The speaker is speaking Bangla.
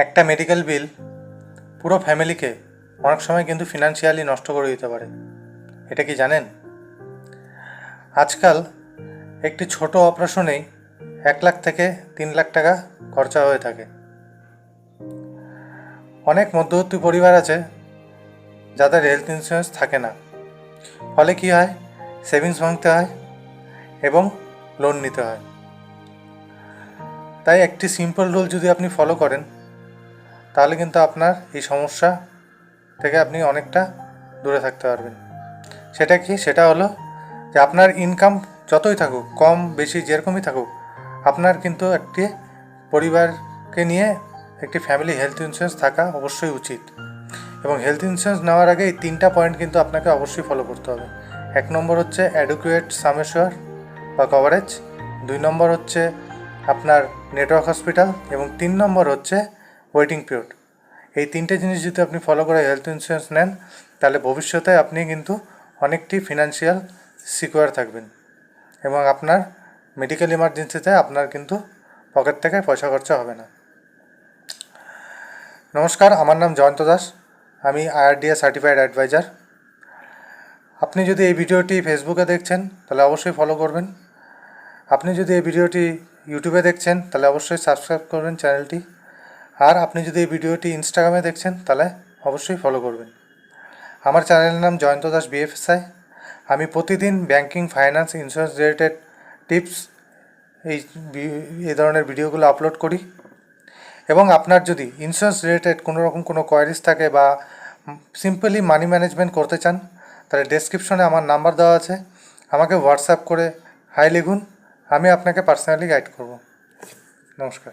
একটা মেডিকেল বিল পুরো ফ্যামিলিকে অনেক সময় কিন্তু ফিনান্সিয়ালি নষ্ট করে দিতে পারে। এটা কি জানেন? আজকাল একটি ছোট অপারেশনেই 1 লাখ থেকে 3 লাখ টাকা খরচা হয়ে থাকে। অনেক মধ্যবিত্ত পরিবার আছে যাদের হেলথ ইন্স্যুরেন্স থাকে না, ফলে কি হয়, সেভিংস ভাঙতে হয় এবং লোন নিতে হয়। তাই একটি সিম্পল রুল যদি আপনি ফলো করেন, তাহলে কিন্তু আপনার এই সমস্যা থেকে আপনি অনেকটা দূরে থাকতে পারবেন। সেটা কি? সেটা হলো যে আপনার ইনকাম যতই থাকুক, কম বেশি যেরকমই থাকুক, আপনার কিন্তু একটি পরিবারকে নিয়ে একটি ফ্যামিলি হেলথ ইন্স্যুরেন্স থাকা অবশ্যই উচিত। এবং হেলথ ইন্স্যুরেন্স নেওয়ার আগে এই 3টা পয়েন্ট কিন্তু আপনাকে অবশ্যই ফলো করতে হবে। 1 নম্বর হচ্ছে অ্যাডুকুয়েট সাম অ্যাসিওর বা কভারেজ, 2 নম্বর হচ্ছে আপনার নেটওয়ার্ক হসপিটাল এবং 3 নম্বর হচ্ছে ওয়েটিং পিরিয়ড। এই 3টে জিনিস যদি আপনি ফলো করে হেলথ ইন্স্যুরেন্স নেন, তাহলে ভবিষ্যতে আপনি কিন্তু অনেকটি ফিনান্সিয়াল সিকিউর থাকবেন এবং আপনার মেডিকেল ইমার্জেন্সিতে আপনার কিন্তু পকেট থেকে পয়সা খরচা হবে না। নমস্কার, আমার নাম জয়ন্ত দাস। আমি IRDA সার্টিফাইড অ্যাডভাইজার। আপনি যদি এই ভিডিওটি ফেসবুকে দেখছেন তাহলে অবশ্যই ফলো করবেন। আপনি যদি এই ভিডিওটি ইউটিউবে দেখছেন তাহলে অবশ্যই সাবস্ক্রাইব করবেন চ্যানেলটি। আর আপনি যদি এই ভিডিওটি ইনস্টাগ্রামে দেখছেন তাহলে অবশ্যই ফলো করবেন। আমার চ্যানেলের নাম জয়ন্ত দাস BFSI। আমি প্রতিদিন banking, finance, insurance related tips এই ধরনের ভিডিওগুলো আপলোড করি। এবং আপনার যদি ইন্স্যুরেন্স রিলেটেড কোনো কোয়ারিজ থাকে বা সিম্পলি মানি ম্যানেজমেন্ট করতে চান, তাহলে ডেসক্রিপশনে আমার নাম্বার দেওয়া আছে, আমাকে হোয়াটসঅ্যাপ করে হাই লিখুন, আমি আপনাকে পার্সোনালি গাইড করব। নমস্কার।